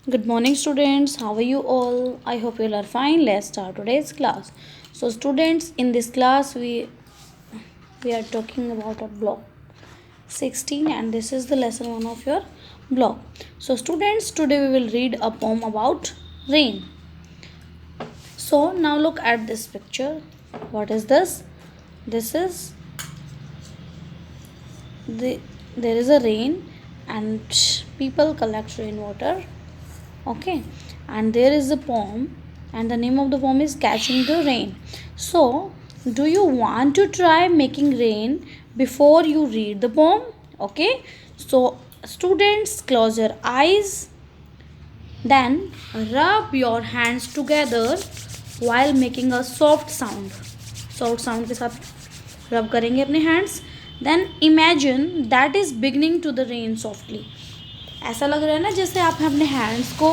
Good morning, students. How are you all? I hope you all are fine. Let's start today's class. So, students, in this class, we are talking about a block 16, and this is the lesson one of your block. So, students, today we will read a poem about rain. So, now look at this picture. What is this? This is there is a rain, and people collect rainwater. Okay, and there is a poem, and the name of the poem is Catching the Rain. So, do you want to try making rain before you read the poem? Okay, so students, close your eyes, then rub your hands together while making a soft sound के साथ rub करेंगे अपने hands. Then imagine that is beginning to the rain softly. ऐसा लग रहा है ना जैसे आप अपने हैंड्स को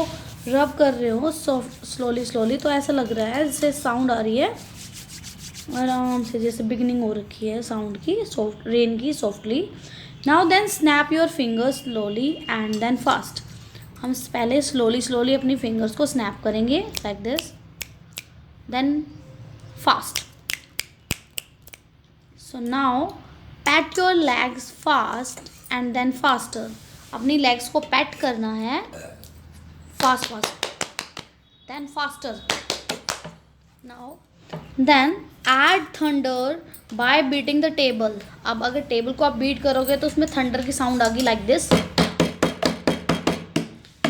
रब कर रहे हो स्लोली स्लोली, तो ऐसा लग रहा है जैसे साउंड आ रही है आराम से, जैसे बिगनिंग हो रखी है साउंड की, सॉफ्ट रेन की softly. Now then snap your fingers slowly and then fast. हम पहले स्लोली स्लोली अपनी फिंगर्स को स्नैप करेंगे like this, then fast. So now pat your legs fast and then faster. अपनी लेग्स को pat करना है fast fast, then faster. Now then add thunder by beating the table. अब अगर table को आप बीट करोगे तो उसमें थंडर की साउंड आ गई like this.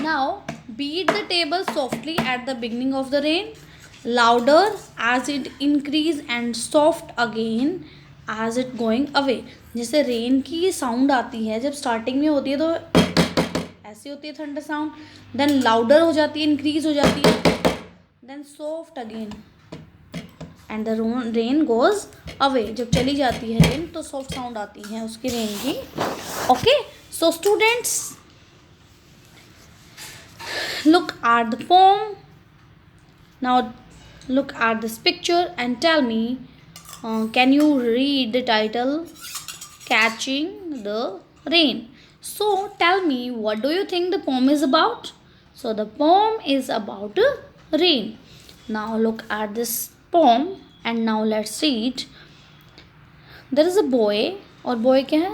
Now beat the table softly at the beginning of the rain, louder as it increase and soft again as it going away. जैसे रेन की साउंड आती है जब स्टार्टिंग में होती है तो ऐसी होती है थंडर साउंड, देन लाउडर हो जाती है, इंक्रीज हो जाती है, then soft again and the rain goes away. जब चली जाती है रेन तो सॉफ्ट साउंड आती है उसकी रेन की. Okay, so students, look at the poem. Now look at this picture and tell me, can you read the title Catching the Rain? So tell me, what do you think the poem is about? So the poem is about rain. Now look at this poem and now let's read. There is a boy, और boy क्या है,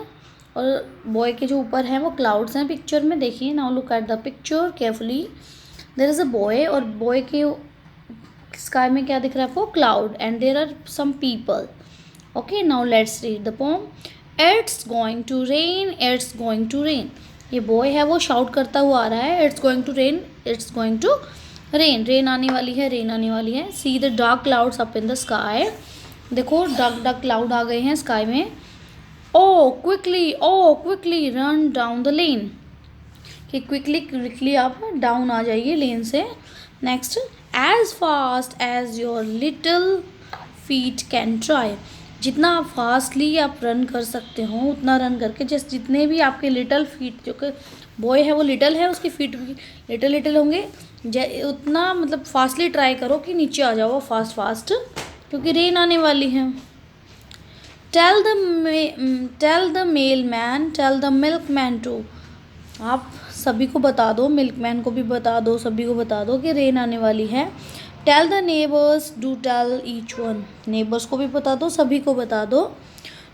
और boy के जो ऊपर है वो clouds हैं पिक्चर में, देखिए. Now look at the picture carefully. There is a boy, और बॉय के स्काई में क्या दिख रहा है आपको? Cloud, and there are some people. Okay, now let's read the poem. It's going to rain, it's going to rain. ये boy है वो शाउट करता हुआ आ रहा है, it's going to rain, it's going to rain. Rain आने वाली है, रेन आने वाली है. See the dark clouds up in the sky. देखो डार्क डार्क क्लाउड आ गए हैं स्काई में. oh quickly run down the lane. कि क्विकली आप डाउन आ जाइए लेन से. Next, as fast as your little feet can try. जितना आप फास्टली आप रन कर सकते हो उतना रन करके, जैसे जितने भी आपके लिटल फीट, जो कि बॉय है वो लिटल है, उसकी फीट भी लिटल लिटल होंगे, उतना मतलब फास्टली ट्राई करो कि नीचे आ जाओ फास्ट, क्योंकि रेन आने वाली है. tell the mailman, tell the milkman too. आप सभी को बता दो, मिल्कमैन को भी बता दो, सभी को बता दो कि रेन आने वाली है. tell the neighbors, do tell each one. Neighbours को भी बता दो, सभी को बता दो.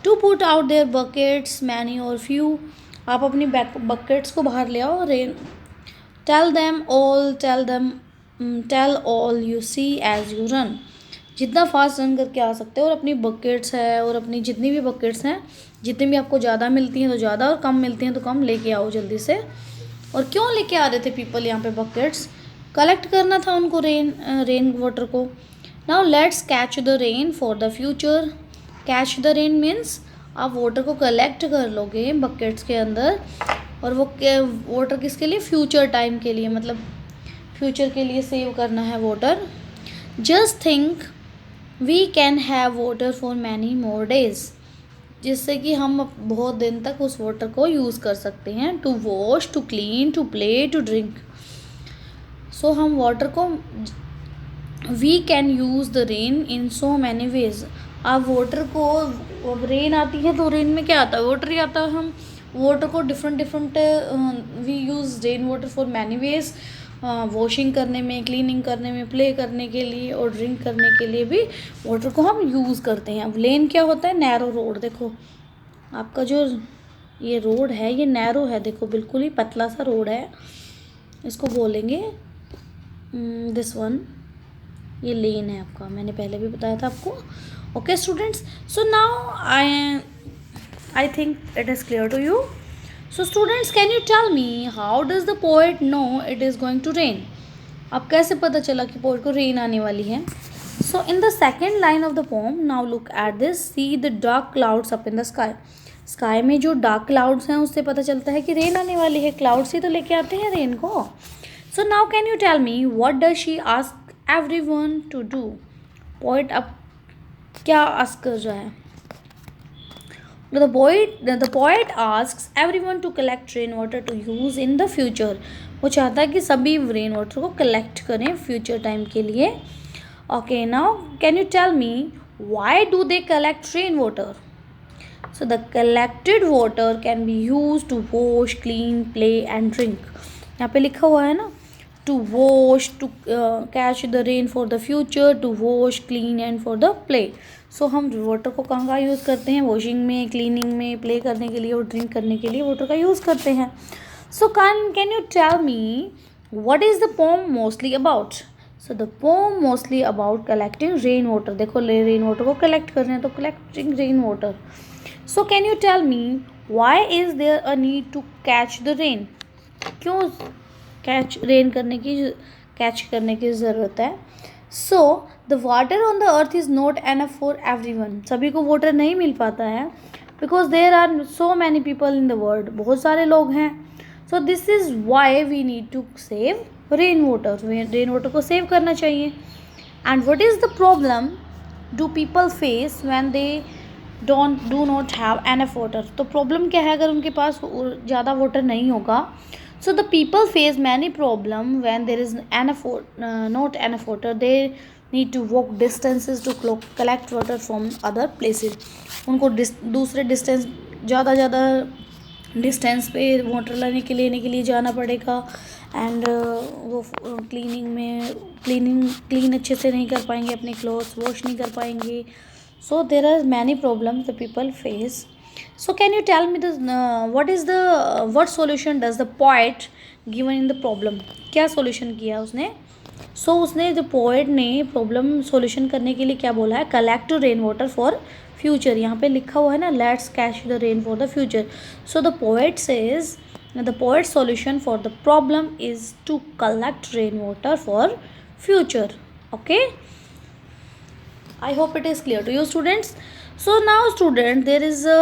to put out their buckets, many or few. आप अपनी बकेट्स को बाहर ले आओ. Rain tell all you see as you run. जितना फास्ट रन करके आ सकते हो, और अपनी बकेट्स है, और अपनी जितनी भी बकेट्स हैं, जितनी भी आपको ज़्यादा मिलती हैं तो ज़्यादा, और कम मिलती हैं तो कम, लेके आओ जल्दी से. और क्यों लेके आ रहे थे पीपल यहाँ पे बकेट्स? कलेक्ट करना था उनको रेन वाटर को. Now let's catch the rain for the future. Catch the rain means आप वाटर को कलेक्ट कर लोगे बकेट्स के अंदर, और वो वाटर किसके लिए? फ्यूचर टाइम के लिए, मतलब फ्यूचर के लिए सेव करना है water. Just think we can have water for many more days. जिससे कि हम बहुत दिन तक उस वाटर को यूज़ कर सकते हैं. To wash, to clean, to play, to drink. So हम वाटर को, we can use the rain in so many ways. आप वाटर को, अब रेन आती है तो रेन में क्या आता है? वाटर ही आता है. हम वाटर को different we use rain water for many ways. Washing करने में, क्लीनिंग करने में, प्ले करने के लिए और ड्रिंक करने के लिए भी वाटर को हम यूज़ करते हैं। अब लेन क्या होता है? Narrow road. देखो आपका जो ये रोड है ये नैरो है, देखो बिल्कुल ही पतला सा रोड है, इसको बोलेंगे दिस वन, ये लेन है आपका, मैंने पहले भी बताया था आपको। Okay students, so now I think it is clear to you. So students, can you tell me how does the poet know it is going to rain? अब कैसे पता चला कि पोएट को रेन आने वाली है? So in the second line of the poem, now look at this, see the dark clouds up in the sky. Sky में जो डार्क क्लाउड्स हैं उससे पता चलता है कि रेन आने वाली है, क्लाउड्स ही तो लेके आते हैं रेन को. So now can you tell me what does she ask everyone to do? Poet अब क्या आस्क कर रहा है? The poet asks everyone to collect rainwater to use in the future. वो चाहता है कि सभी रेन वाटर को कलेक्ट करें फ्यूचर टाइम के लिए. Okay, now can you tell me why do they collect rain water? So the collected water can be use to wash, clean, play and drink. यहाँ पे लिखा हुआ है ना, to wash, to catch the rain for the future, to wash, clean and for the play. So हम water को कहाँ कहाँ यूज़ करते हैं? वॉशिंग में, क्लीनिंग में, प्ले करने के लिए और ड्रिंक करने के लिए वाटर का यूज़ करते हैं. So can you tell me what is the poem mostly about? So the poem mostly about collecting rain water. देखो रेन वाटर को कलेक्ट कर रहे हैं तो collecting rain water. So can you tell me why is there a need to catch the rain? क्यों catch करने की ज़रूरत है? So the water on the earth is not enough for everyone. सभी को वाटर नहीं मिल पाता है because there are so many people in the world. बहुत सारे लोग हैं. So this is why we need to save rain water. Rain water को सेव करना चाहिए. And what is the problem do people face when they do not have enough water? तो problem क्या है अगर उनके पास ज़्यादा वाटर नहीं होगा? So the people face many problem when there is not enough water. They need to walk distances to collect water from other places. उनको दूसरे ज़्यादा डिस्टेंस पे वाटर लेने के लिए जाना पड़ेगा. एंड वो क्लीन अच्छे से नहीं कर पाएंगे, अपने क्लोथ्स वॉश नहीं कर पाएंगे. So there are many problem the people face. So can you tell me what solution does the poet given in the problem? क्या solution किया उसने? So उसने जो poet ने problem solution करने के लिए क्या बोला है? Collect rain water for future. यहाँ पे लिखा हुआ है ना, let's catch the rain for the future. So the poet says the poet's solution for the problem is to collect rain water for future. Okay, I hope it is clear to you students. So now student, there is a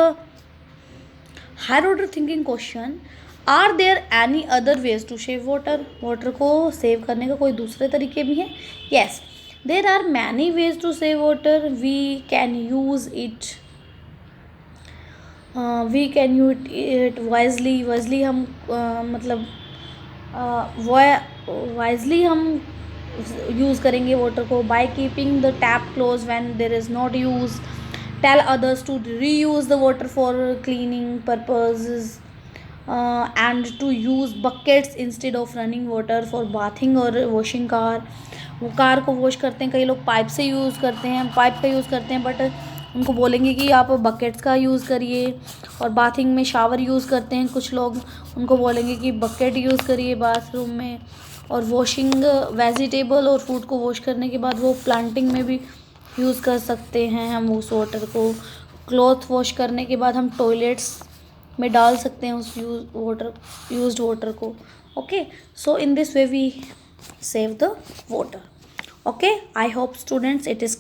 higher order thinking question. Are there any other ways to save water? Water को save करने का कोई दूसरे तरीके भी हैं? Yes, there are many ways to save water. We can use it wisely. हम wisely हम यूज़ करेंगे वाटर को by keeping the tap close when there is not use. Tell others to reuse the water for cleaning purposes and to use buckets instead of running water for bathing or washing car. वो car को wash करते हैं, कई लोग pipe से use करते हैं, pipe का यूज़ करते हैं, बट उनको बोलेंगे कि आप बकेट्स का यूज़ करिए. और बाथिंग में शावर यूज़ करते हैं कुछ लोग, उनको बोलेंगे कि बकेट यूज़ करिए बाथरूम में. और वॉशिंग वेजिटेबल और फ्रूट को वॉश करने के बाद वो प्लांटिंग में भी यूज़ कर सकते हैं हम उस वाटर को. क्लॉथ वॉश करने के बाद हम टॉयलेट्स में डाल सकते हैं उस यूज्ड वाटर को. Okay, so in this way we save the water. Okay, I hope students it is